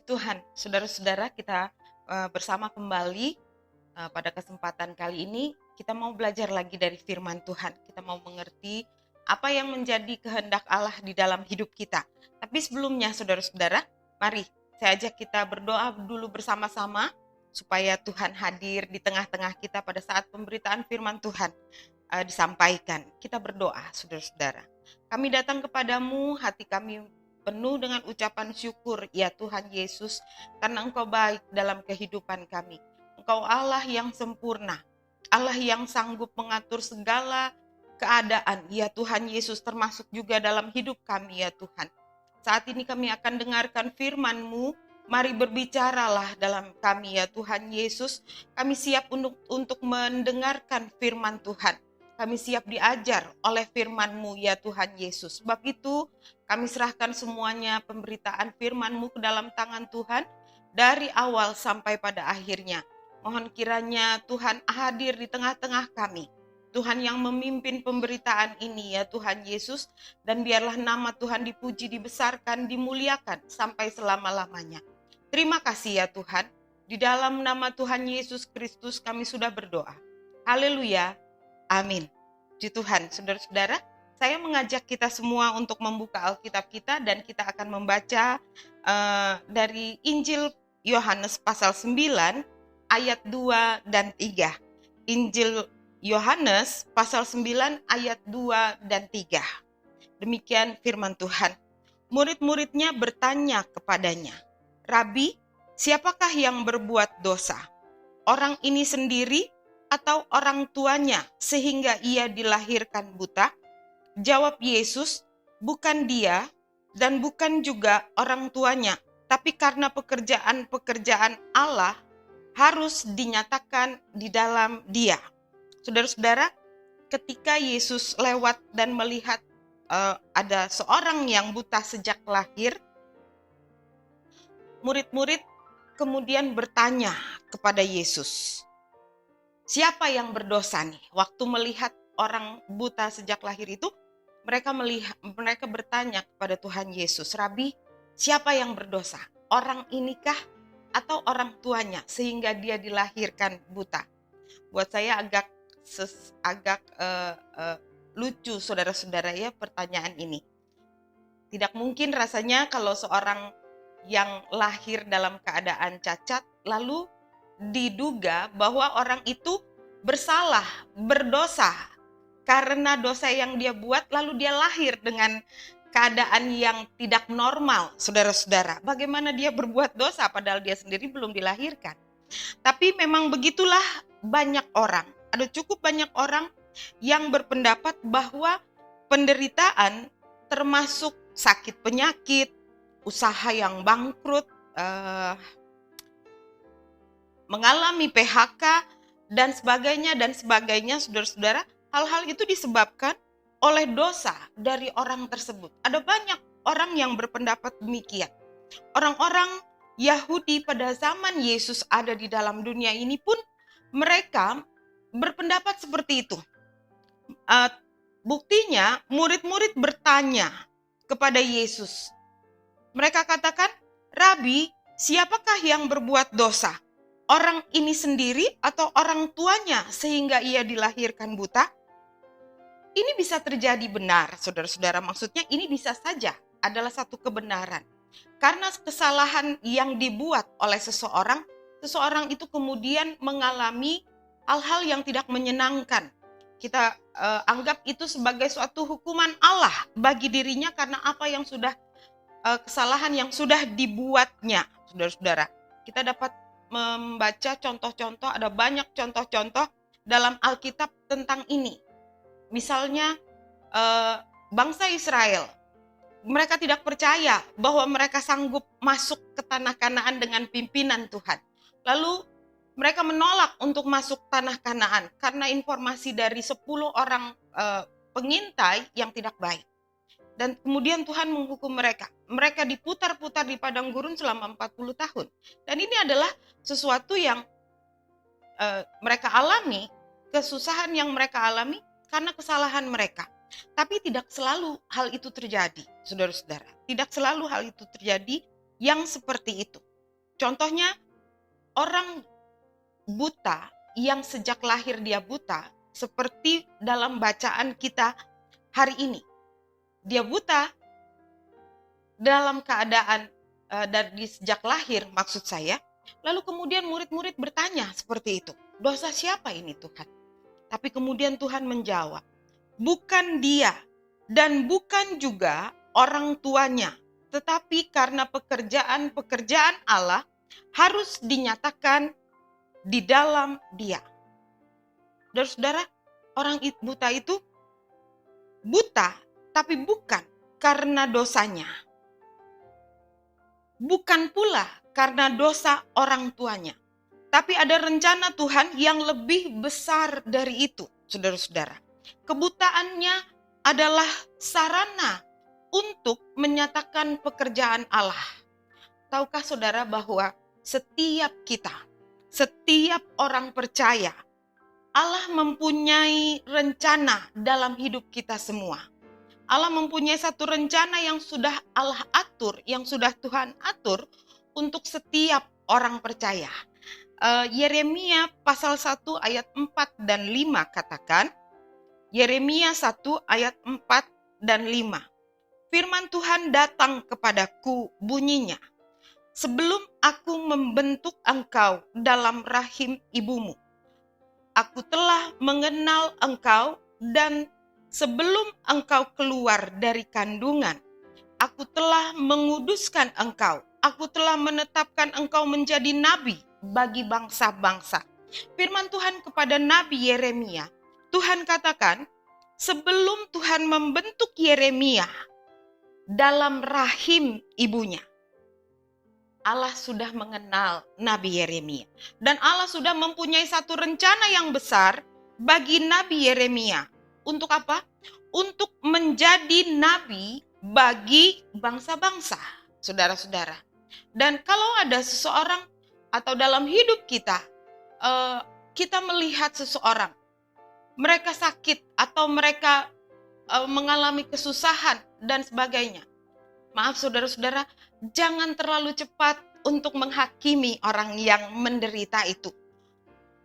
Tuhan, saudara-saudara, kita bersama kembali pada kesempatan kali ini. Kita mau belajar lagi dari firman Tuhan. Kita mau mengerti apa yang menjadi kehendak Allah di dalam hidup kita. Tapi sebelumnya, saudara-saudara, mari saya ajak kita berdoa dulu bersama-sama supaya Tuhan hadir di tengah-tengah kita pada saat pemberitaan firman Tuhan disampaikan. Kita berdoa, saudara-saudara. Kami datang kepadamu, hati kami penuh dengan ucapan syukur, ya Tuhan Yesus, karena Engkau baik dalam kehidupan kami. Engkau Allah yang sempurna, Allah yang sanggup mengatur segala keadaan, ya Tuhan Yesus, termasuk juga dalam hidup kami, ya Tuhan. Saat ini kami akan dengarkan firman-Mu, mari berbicaralah dalam kami, ya Tuhan Yesus. Kami siap untuk mendengarkan firman Tuhan. Kami siap diajar oleh firman-Mu, ya Tuhan Yesus. Sebab itu kami serahkan semuanya pemberitaan firman-Mu ke dalam tangan Tuhan dari awal sampai pada akhirnya. Mohon kiranya Tuhan hadir di tengah-tengah kami. Tuhan yang memimpin pemberitaan ini, ya Tuhan Yesus. Dan biarlah nama Tuhan dipuji, dibesarkan, dimuliakan sampai selama-lamanya. Terima kasih ya Tuhan. Di dalam nama Tuhan Yesus Kristus kami sudah berdoa. Haleluya. Amin. Puji Tuhan, saudara-saudara, saya mengajak kita semua untuk membuka Alkitab kita dan kita akan membaca dari Injil Yohanes pasal 9 ayat 2 dan 3. Injil Yohanes pasal 9 ayat 2 dan 3. Demikian firman Tuhan. Murid-muridnya bertanya kepadanya, "Rabi, siapakah yang berbuat dosa? Orang ini sendiri atau orang tuanya sehingga ia dilahirkan buta?" Jawab Yesus, "Bukan dia dan bukan juga orang tuanya, tapi karena pekerjaan-pekerjaan Allah harus dinyatakan di dalam dia." Saudara-saudara, ketika Yesus lewat dan melihat ada seorang yang buta sejak lahir, murid-murid kemudian bertanya kepada Yesus, siapa yang berdosa nih? Waktu melihat orang buta sejak lahir itu, mereka bertanya kepada Tuhan Yesus, "Rabi, siapa yang berdosa? Orang inikah atau orang tuanya sehingga dia dilahirkan buta?" Buat saya agak lucu, saudara-saudara, ya, pertanyaan ini. Tidak mungkin rasanya kalau seorang yang lahir dalam keadaan cacat lalu diduga bahwa orang itu bersalah, berdosa karena dosa yang dia buat, lalu dia lahir dengan keadaan yang tidak normal, saudara-saudara. Bagaimana dia berbuat dosa padahal dia sendiri belum dilahirkan? Tapi memang begitulah banyak orang. Ada cukup banyak orang yang berpendapat bahwa penderitaan termasuk sakit penyakit, usaha yang bangkrut, mengalami PHK, dan sebagainya, saudara-saudara. Hal-hal itu disebabkan oleh dosa dari orang tersebut. Ada banyak orang yang berpendapat demikian. Orang-orang Yahudi pada zaman Yesus ada di dalam dunia ini pun mereka berpendapat seperti itu. Buktinya murid-murid bertanya kepada Yesus. Mereka katakan, "Rabi, siapakah yang berbuat dosa? Orang ini sendiri atau orang tuanya sehingga ia dilahirkan buta?" Ini bisa terjadi benar, saudara-saudara. Maksudnya ini bisa saja adalah satu kebenaran. Karena kesalahan yang dibuat oleh seseorang itu kemudian mengalami hal-hal yang tidak menyenangkan. Kita anggap itu sebagai suatu hukuman Allah bagi dirinya karena apa yang sudah kesalahan yang sudah dibuatnya, saudara-saudara. Kita dapat membaca contoh-contoh, ada banyak contoh-contoh dalam Alkitab tentang ini. Misalnya bangsa Israel, mereka tidak percaya bahwa mereka sanggup masuk ke tanah Kanaan dengan pimpinan Tuhan. Lalu mereka menolak untuk masuk tanah Kanaan karena informasi dari 10 orang pengintai yang tidak baik. Dan kemudian Tuhan menghukum mereka. Mereka diputar-putar di padang gurun selama 40 tahun. Dan ini adalah sesuatu yang mereka alami, kesusahan yang mereka alami karena kesalahan mereka. Tapi tidak selalu hal itu terjadi, saudara-saudara. Tidak selalu hal itu terjadi yang seperti itu. Contohnya orang buta yang sejak lahir dia buta, seperti dalam bacaan kita hari ini. Dia buta dalam keadaan dari sejak lahir, maksud saya. Lalu kemudian murid-murid bertanya seperti itu, dosa siapa ini Tuhan? Tapi kemudian Tuhan menjawab, bukan dia dan bukan juga orang tuanya, tetapi karena pekerjaan-pekerjaan Allah harus dinyatakan di dalam dia. Saudara, orang buta itu buta, tapi bukan karena dosanya. Bukan pula karena dosa orang tuanya. Tapi ada rencana Tuhan yang lebih besar dari itu, saudara-saudara. Kebutaannya adalah sarana untuk menyatakan pekerjaan Allah. Tahukah saudara bahwa setiap kita, setiap orang percaya, Allah mempunyai rencana dalam hidup kita semua. Allah mempunyai satu rencana yang sudah Allah atur, yang sudah Tuhan atur untuk setiap orang percaya. Yeremia pasal 1 ayat 4 dan 5 katakan, Yeremia 1 ayat 4 dan 5. Firman Tuhan datang kepadaku bunyinya, sebelum aku membentuk engkau dalam rahim ibumu, aku telah mengenal engkau, dan sebelum engkau keluar dari kandungan, aku telah menguduskan engkau. Aku telah menetapkan engkau menjadi nabi bagi bangsa-bangsa. Firman Tuhan kepada Nabi Yeremia, Tuhan katakan, sebelum Tuhan membentuk Yeremia dalam rahim ibunya, Allah sudah mengenal Nabi Yeremia. Dan Allah sudah mempunyai satu rencana yang besar bagi Nabi Yeremia. Untuk apa? Untuk menjadi nabi bagi bangsa-bangsa, saudara-saudara. Dan kalau ada seseorang atau dalam hidup kita, kita melihat seseorang, mereka sakit atau mereka mengalami kesusahan dan sebagainya. Maaf saudara-saudara, jangan terlalu cepat untuk menghakimi orang yang menderita itu.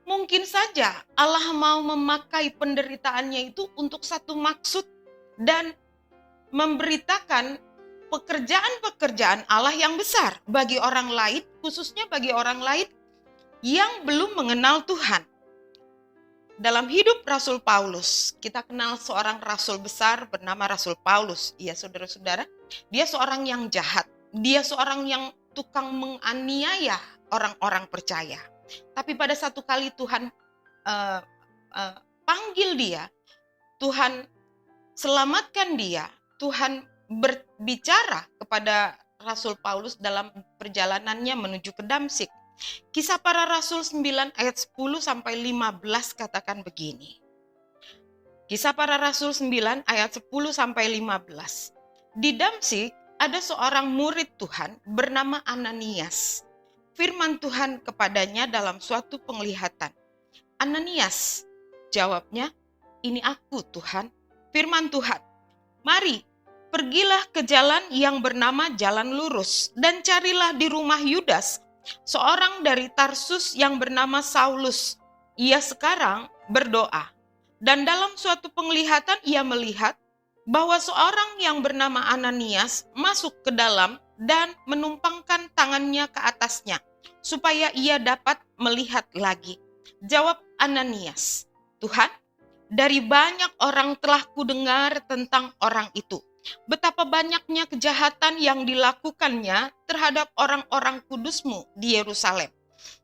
Mungkin saja Allah mau memakai penderitaannya itu untuk satu maksud dan memberitakan pekerjaan-pekerjaan Allah yang besar bagi orang lain, khususnya bagi orang lain yang belum mengenal Tuhan. Dalam hidup Rasul Paulus, kita kenal seorang rasul besar bernama Rasul Paulus. Ya saudara-saudara, dia seorang yang jahat. Dia seorang yang tukang menganiaya orang-orang percaya. Tapi pada satu kali Tuhan panggil dia, Tuhan selamatkan dia, Tuhan berbicara kepada Rasul Paulus dalam perjalanannya menuju ke Damsyik. Kisah Para Rasul 9 ayat 10 sampai 15 katakan begini. Kisah Para Rasul 9 ayat 10 sampai 15. Di Damsyik ada seorang murid Tuhan bernama Ananias. Firman Tuhan kepadanya dalam suatu penglihatan. Ananias, jawabnya, ini aku Tuhan. Firman Tuhan, mari pergilah ke jalan yang bernama Jalan Lurus dan carilah di rumah Yudas, seorang dari Tarsus yang bernama Saulus. Ia sekarang berdoa. Dan dalam suatu penglihatan ia melihat bahwa seorang yang bernama Ananias masuk ke dalam dan menumpangkan tangannya ke atasnya, supaya ia dapat melihat lagi. Jawab Ananias, Tuhan, dari banyak orang telah kudengar tentang orang itu, betapa banyaknya kejahatan yang dilakukannya terhadap orang-orang kudus-Mu di Yerusalem.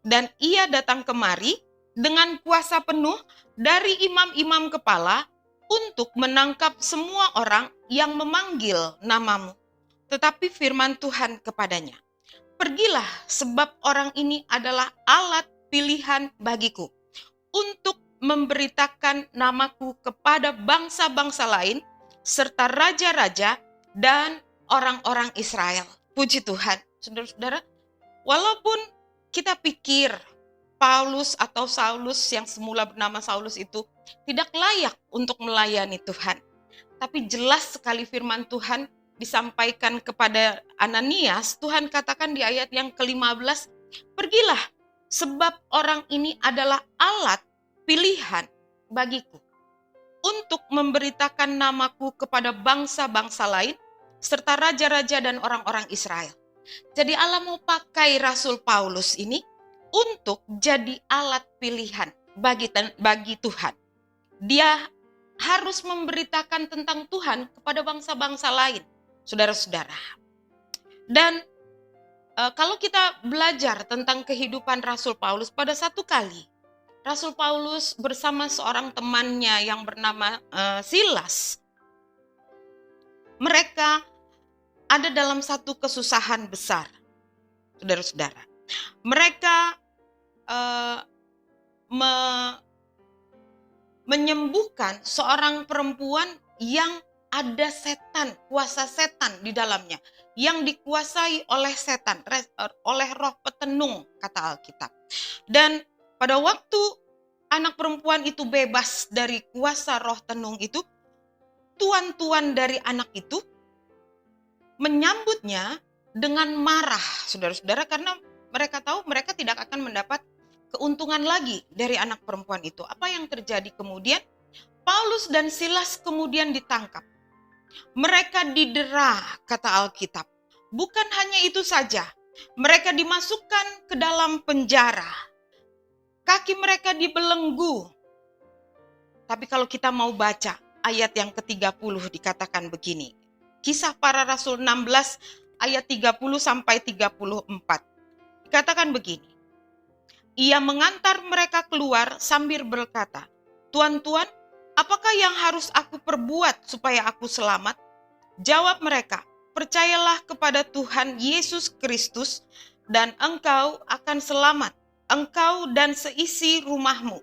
Dan ia datang kemari dengan kuasa penuh dari imam-imam kepala untuk menangkap semua orang yang memanggil nama-Mu. Tetapi firman Tuhan kepadanya, pergilah, sebab orang ini adalah alat pilihan bagiku untuk memberitakan namaku kepada bangsa-bangsa lain serta raja-raja dan orang-orang Israel. Puji Tuhan, saudara-saudara, walaupun kita pikir Paulus atau Saulus yang semula bernama Saulus itu tidak layak untuk melayani Tuhan, tapi jelas sekali firman Tuhan disampaikan kepada Ananias. Tuhan katakan di ayat yang ke-15, Pergilah, sebab orang ini adalah alat pilihan bagiku untuk memberitakan namaku kepada bangsa-bangsa lain, serta raja-raja dan orang-orang Israel. Jadi Allah mau pakai Rasul Paulus ini untuk jadi alat pilihan bagi Tuhan. Dia harus memberitakan tentang Tuhan kepada bangsa-bangsa lain, saudara-saudara. Dan kalau kita belajar tentang kehidupan Rasul Paulus, pada satu kali Rasul Paulus bersama seorang temannya yang bernama Silas, mereka ada dalam satu kesusahan besar, saudara-saudara. Mereka menyembuhkan seorang perempuan yang ada setan, kuasa setan di dalamnya, yang dikuasai oleh setan, oleh roh petenung, kata Alkitab. Dan pada waktu anak perempuan itu bebas dari kuasa roh tenung itu, tuan-tuan dari anak itu menyambutnya dengan marah, saudara-saudara, karena mereka tahu mereka tidak akan mendapat keuntungan lagi dari anak perempuan itu. Apa yang terjadi kemudian? Paulus dan Silas kemudian ditangkap. Mereka didera, kata Alkitab. Bukan hanya itu saja, mereka dimasukkan ke dalam penjara. Kaki mereka dibelenggu. Tapi kalau kita mau baca ayat yang ke-30 dikatakan begini. Kisah Para Rasul 16 ayat 30 sampai 34. Dikatakan begini. Ia mengantar mereka keluar sambil berkata, "Tuan-tuan, apakah yang harus aku perbuat supaya aku selamat?" Jawab mereka, "Percayalah kepada Tuhan Yesus Kristus dan engkau akan selamat, engkau dan seisi rumahmu."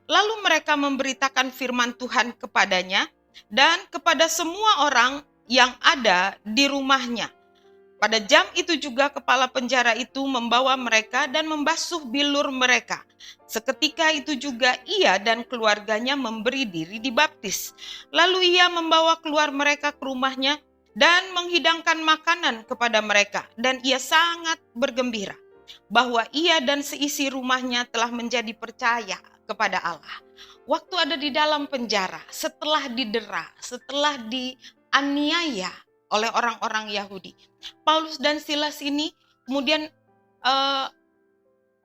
Lalu mereka memberitakan firman Tuhan kepadanya dan kepada semua orang yang ada di rumahnya. Pada jam itu juga kepala penjara itu membawa mereka dan membasuh bilur mereka. Seketika itu juga ia dan keluarganya memberi diri dibaptis. Lalu ia membawa keluar mereka ke rumahnya dan menghidangkan makanan kepada mereka. Dan ia sangat bergembira bahwa ia dan seisi rumahnya telah menjadi percaya kepada Allah. Waktu ada di dalam penjara, setelah didera, setelah dianiaya oleh orang-orang Yahudi, Paulus dan Silas ini kemudian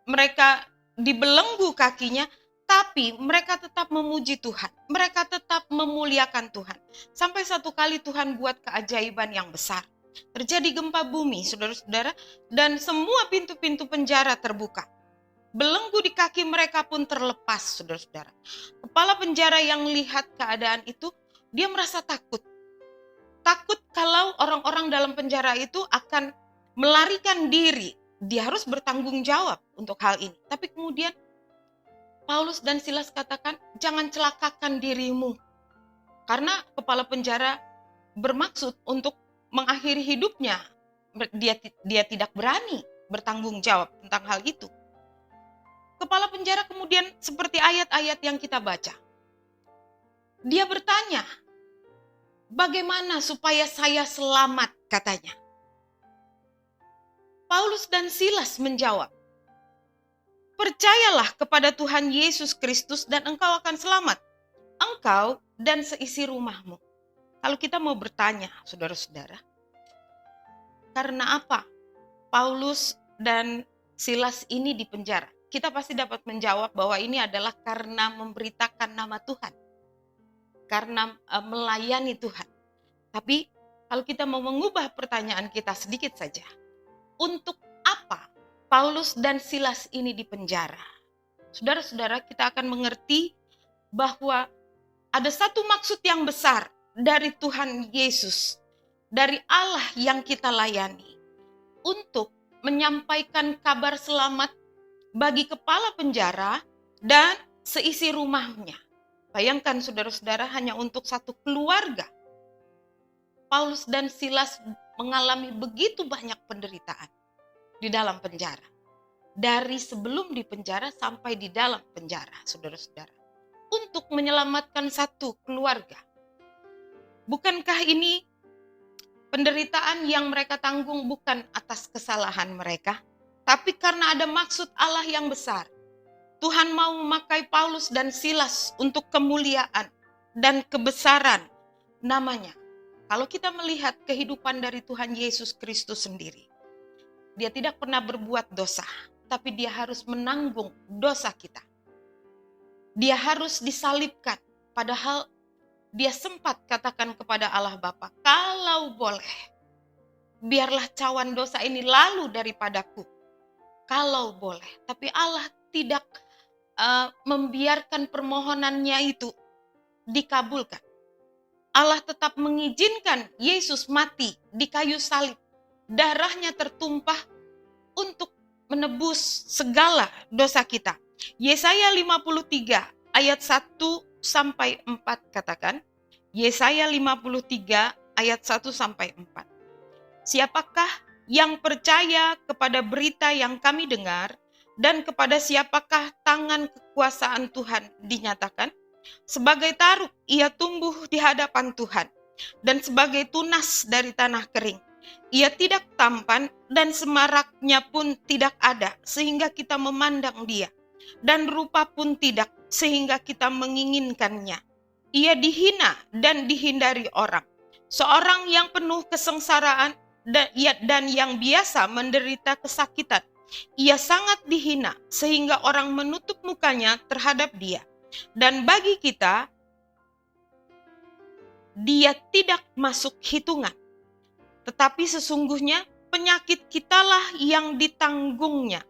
mereka dibelenggu kakinya, tapi mereka tetap memuji Tuhan, mereka tetap memuliakan Tuhan. Sampai satu kali Tuhan buat keajaiban yang besar. Terjadi gempa bumi, saudara-saudara, dan semua pintu-pintu penjara terbuka. Belenggu di kaki mereka pun terlepas, saudara-saudara. Kepala penjara yang lihat keadaan itu, dia merasa takut. Takut kalau orang-orang dalam penjara itu akan melarikan diri. Dia harus bertanggung jawab untuk hal ini. Tapi kemudian Paulus dan Silas katakan, "Jangan celakakan dirimu." Karena kepala penjara bermaksud untuk mengakhiri hidupnya. Dia tidak berani bertanggung jawab tentang hal itu. Kepala penjara kemudian seperti ayat-ayat yang kita baca. Dia bertanya, "Bagaimana supaya saya selamat?" katanya. Paulus dan Silas menjawab, "Percayalah kepada Tuhan Yesus Kristus dan engkau akan selamat, engkau dan seisi rumahmu." Kalau kita mau bertanya, saudara-saudara, karena apa Paulus dan Silas ini di penjara? Kita pasti dapat menjawab bahwa ini adalah karena memberitakan nama Tuhan, karena melayani Tuhan. Tapi kalau kita mau mengubah pertanyaan kita sedikit saja, untuk apa Paulus dan Silas ini di penjara? Saudara-saudara, kita akan mengerti bahwa ada satu maksud yang besar dari Tuhan Yesus, dari Allah yang kita layani, untuk menyampaikan kabar selamat bagi kepala penjara dan seisi rumahnya. Bayangkan saudara-saudara, hanya untuk satu keluarga Paulus dan Silas mengalami begitu banyak penderitaan di dalam penjara. Dari sebelum di penjara sampai di dalam penjara, saudara-saudara. Untuk menyelamatkan satu keluarga. Bukankah ini penderitaan yang mereka tanggung bukan atas kesalahan mereka? Tapi karena ada maksud Allah yang besar, Tuhan mau memakai Paulus dan Silas untuk kemuliaan dan kebesaran namanya. Kalau kita melihat kehidupan dari Tuhan Yesus Kristus sendiri, dia tidak pernah berbuat dosa, tapi dia harus menanggung dosa kita. Dia harus disalibkan, padahal dia sempat katakan kepada Allah Bapa, kalau boleh, biarlah cawan dosa ini lalu daripadaku. Kalau boleh, tapi Allah tidak membiarkan permohonannya itu dikabulkan. Allah tetap mengizinkan Yesus mati di kayu salib. Darahnya tertumpah untuk menebus segala dosa kita. Yesaya 53 ayat 1 sampai 4 katakan. Yesaya 53 ayat 1 sampai 4. Siapakah yang percaya kepada berita yang kami dengar, dan kepada siapakah tangan kekuasaan Tuhan dinyatakan? Sebagai taruk ia tumbuh di hadapan Tuhan, dan sebagai tunas dari tanah kering. Ia tidak tampan dan semaraknya pun tidak ada, sehingga kita memandang dia, dan rupa pun tidak, sehingga kita menginginkannya. Ia dihina dan dihindari orang, seorang yang penuh kesengsaraan dan yang biasa menderita kesakitan. Ia sangat dihina sehingga orang menutup mukanya terhadap dia. Dan bagi kita, dia tidak masuk hitungan. Tetapi sesungguhnya penyakit kitalah yang ditanggungnya,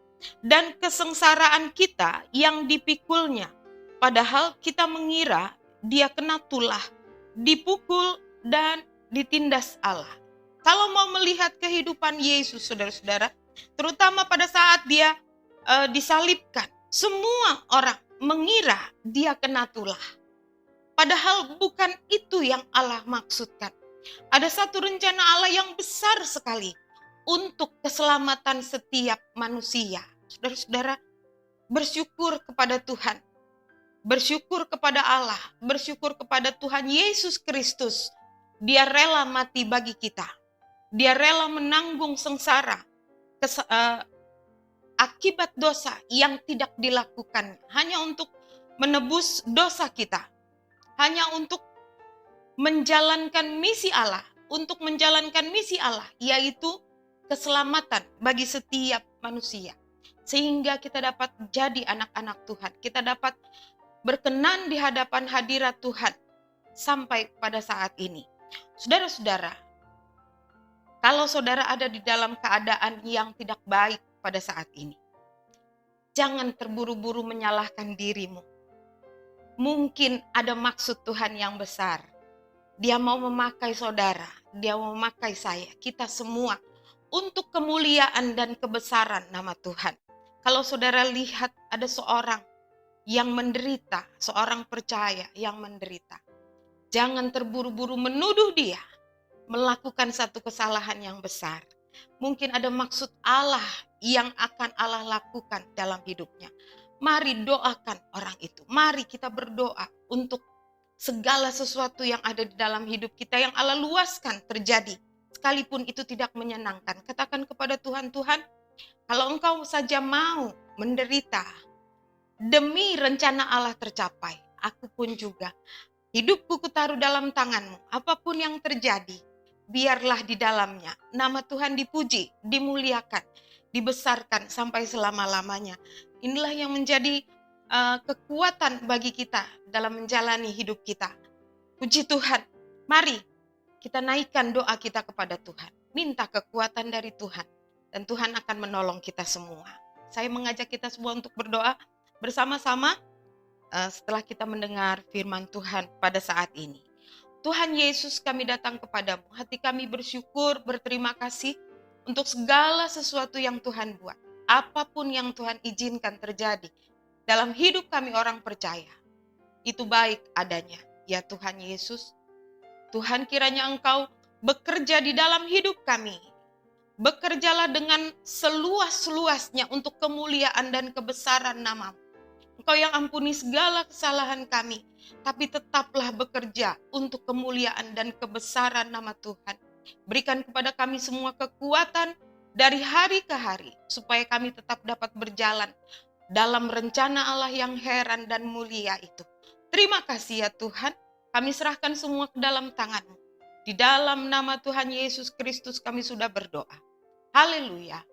dan kesengsaraan kita yang dipikulnya. Padahal kita mengira dia kena tulah, dipukul dan ditindas Allah. Kalau mau melihat kehidupan Yesus, saudara-saudara, terutama pada saat dia disalibkan, semua orang mengira dia kena tulah. Padahal bukan itu yang Allah maksudkan. Ada satu rencana Allah yang besar sekali untuk keselamatan setiap manusia. Saudara-saudara, bersyukur kepada Tuhan, bersyukur kepada Allah, bersyukur kepada Tuhan Yesus Kristus. Dia rela mati bagi kita. Dia rela menanggung sengsara akibat dosa yang tidak dilakukan, hanya untuk menebus dosa kita, hanya untuk menjalankan misi Allah, yaitu keselamatan bagi setiap manusia, sehingga kita dapat jadi anak-anak Tuhan, kita dapat berkenan di hadapan hadirat Tuhan sampai pada saat ini. Saudara-saudara, kalau saudara ada di dalam keadaan yang tidak baik pada saat ini, jangan terburu-buru menyalahkan dirimu. Mungkin ada maksud Tuhan yang besar. Dia mau memakai saudara, dia mau memakai saya, kita semua untuk kemuliaan dan kebesaran nama Tuhan. Kalau saudara lihat ada seorang yang menderita, seorang percaya yang menderita, jangan terburu-buru menuduh dia melakukan satu kesalahan yang besar. Mungkin ada maksud Allah yang akan Allah lakukan dalam hidupnya. Mari doakan orang itu. Mari kita berdoa untuk segala sesuatu yang ada di dalam hidup kita yang Allah luaskan terjadi. Sekalipun itu tidak menyenangkan. Katakan kepada Tuhan, Tuhan, kalau Engkau saja mau menderita demi rencana Allah tercapai, aku pun juga. Hidupku kutaruh dalam tangan-Mu. Apapun yang terjadi, biarlah di dalamnya nama Tuhan dipuji, dimuliakan, dibesarkan sampai selama-lamanya. Inilah yang menjadi kekuatan bagi kita dalam menjalani hidup kita. Puji Tuhan. Mari kita naikkan doa kita kepada Tuhan. Minta kekuatan dari Tuhan. Dan Tuhan akan menolong kita semua. Saya mengajak kita semua untuk berdoa bersama-sama setelah kita mendengar firman Tuhan pada saat ini. Tuhan Yesus, kami datang kepadamu. Hati kami bersyukur, berterima kasih untuk segala sesuatu yang Tuhan buat. Apapun yang Tuhan izinkan terjadi dalam hidup kami orang percaya, itu baik adanya. Ya Tuhan Yesus, Tuhan kiranya Engkau bekerja di dalam hidup kami. Bekerjalah dengan seluas-luasnya untuk kemuliaan dan kebesaran nama-Mu. Engkau yang ampuni segala kesalahan kami, tapi tetaplah bekerja untuk kemuliaan dan kebesaran nama Tuhan. Berikan kepada kami semua kekuatan, dari hari ke hari, supaya kami tetap dapat berjalan dalam rencana Allah yang heran dan mulia itu. Terima kasih ya Tuhan, kami serahkan semua ke dalam tangan-Mu. Di dalam nama Tuhan Yesus Kristus kami sudah berdoa. Haleluya.